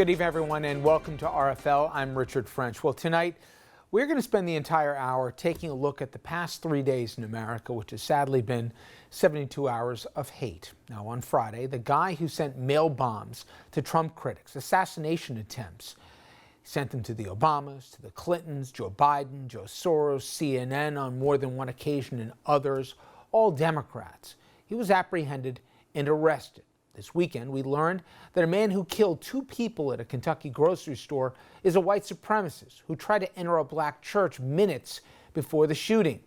Good evening, everyone, and welcome to RFL. I'm Richard French. Well, tonight, we're going to spend the entire hour taking a look at the past 3 days in America, which has sadly been 72 hours of hate. Now, on Friday, the guy who sent mail bombs to Trump critics, assassination attempts, sent them to the Obamas, to the Clintons, Joe Biden, Joe Soros, CNN on more than one occasion, and others, all Democrats. He was apprehended and arrested. This weekend, we learned that a man who killed 2 people at a Kentucky grocery store is a white supremacist who tried to enter a black church minutes before the shooting.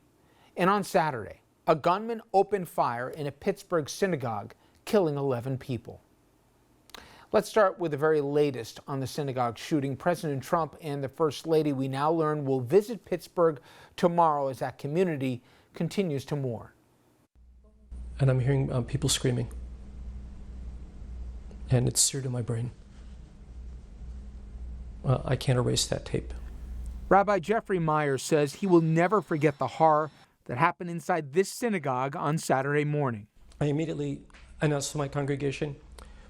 And on Saturday, a gunman opened fire in a Pittsburgh synagogue, killing 11 people. Let's start with the very latest on the synagogue shooting. President Trump and the First Lady, we now learn, will visit Pittsburgh tomorrow as that community continues to mourn. And I'm hearing people screaming. And it's seared in my brain. I can't erase that tape. Rabbi Jeffrey Myers says he will never forget the horror that happened inside this synagogue on Saturday morning. I immediately announced to my congregation,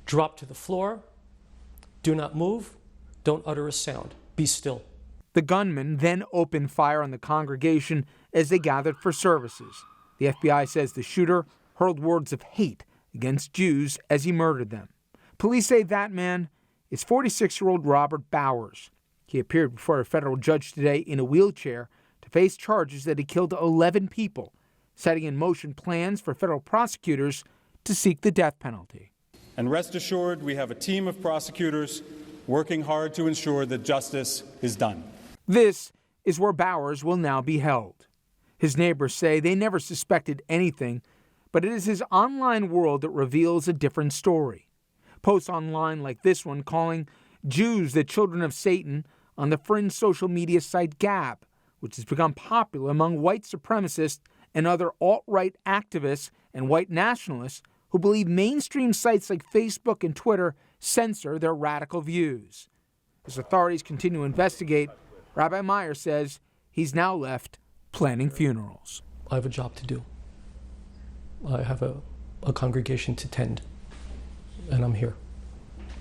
drop to the floor, do not move, don't utter a sound, be still. The gunman then opened fire on the congregation as they gathered for services. The FBI says the shooter hurled words of hate against Jews as he murdered them. Police say that man is 46-year-old Robert Bowers. He appeared before a federal judge today in a wheelchair to face charges that he killed 11 people, setting in motion plans for federal prosecutors to seek the death penalty. And rest assured, we have a team of prosecutors working hard to ensure that justice is done. This is where Bowers will now be held. His neighbors say they never suspected anything, but it is his online world that reveals a different story. Posts online like this one calling Jews the children of Satan on the fringe social media site Gab, which has become popular among white supremacists and other alt-right activists and white nationalists who believe mainstream sites like Facebook and Twitter censor their radical views. As authorities continue to investigate, Rabbi Meyer says he's now left planning funerals. I have a job to do. I have a congregation to tend. And I'm here.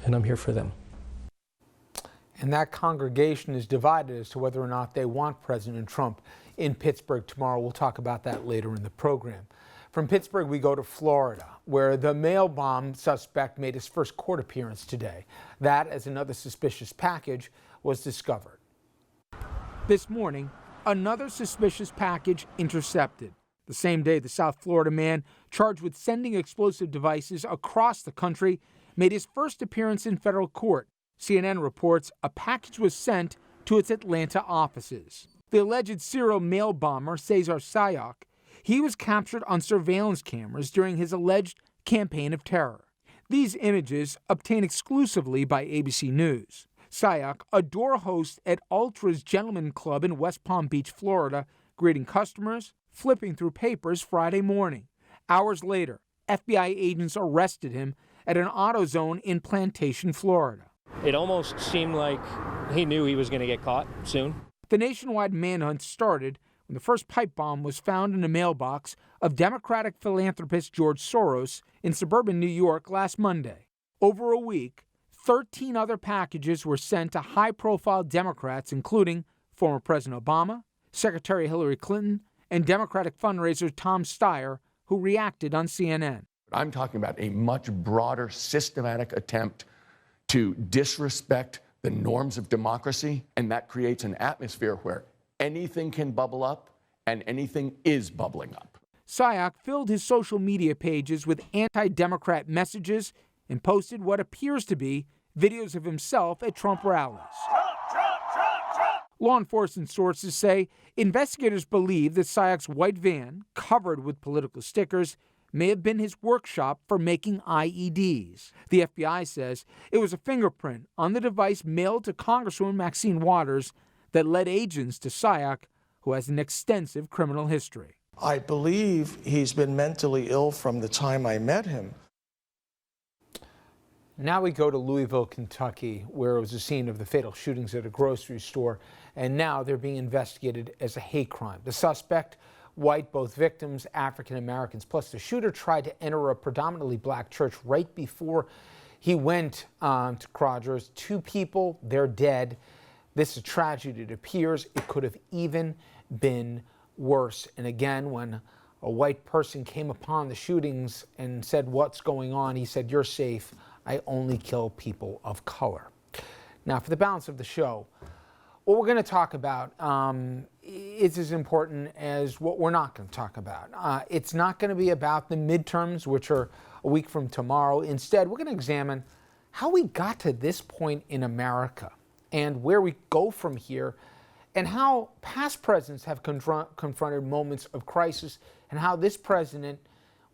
And I'm here for them. And that congregation is divided as to whether or not they want President Trump in Pittsburgh tomorrow. We'll talk about that later in the program. From Pittsburgh, we go to Florida, where the mail bomb suspect made his first court appearance today. That, as another suspicious package was discovered. This morning, another suspicious package intercepted. The same day, the South Florida man charged with sending explosive devices across the country made his first appearance in federal court. CNN reports a package was sent to its Atlanta offices. The alleged serial mail bomber, Cesar Sayoc, he was captured on surveillance cameras during his alleged campaign of terror. These images, obtained exclusively by ABC News. Sayoc, a door host at Ultra's Gentleman Club in West Palm Beach, Florida, greeting customers, flipping through papers Friday morning. Hours later, FBI agents arrested him at an AutoZone in Plantation, Florida. It almost seemed like he knew he was going to get caught soon. The nationwide manhunt started when the first pipe bomb was found in a mailbox of Democratic philanthropist George Soros in suburban New York last Monday. Over a week, 13 other packages were sent to high-profile Democrats, including former President Obama, Secretary Hillary Clinton, and Democratic fundraiser Tom Steyer, who reacted on CNN. I'm talking about a much broader, systematic attempt to disrespect the norms of democracy, and that creates an atmosphere where anything can bubble up and anything is bubbling up. Sayoc filled his social media pages with anti-Democrat messages and posted what appears to be videos of himself at Trump rallies. Law enforcement sources say investigators believe that Sayoc's white van, covered with political stickers, may have been his workshop for making IEDs. The FBI says it was a fingerprint on the device mailed to Congresswoman Maxine Waters that led agents to Sayoc, who has an extensive criminal history. I believe he's been mentally ill from the time I met him. Now we go to Louisville, Kentucky, where it was the scene of the fatal shootings at a grocery store, and now they're being investigated as a hate crime. The suspect, white, both victims African Americans, plus the shooter tried to enter a predominantly black church right before He went to Rogers. 2 people, they're dead. This is a tragedy. It appears it could have even been worse. And again, when a white person came upon the shootings and said, "What's going on?" he said, "You're safe. I only kill people of color." Now, for the balance of the show, what we're going to talk about is as important as what we're not going to talk about. It's not going to be about the midterms, which are a week from tomorrow. Instead, we're going to examine how we got to this point in America and where we go from here, and how past presidents have confronted moments of crisis, and how this president,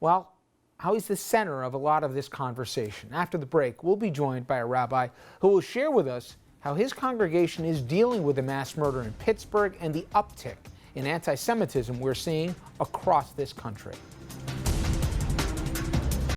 well, how he's the center of a lot of this conversation. After the break, we'll be joined by a rabbi who will share with us how his congregation is dealing with the mass murder in Pittsburgh and the uptick in anti-Semitism we're seeing across this country.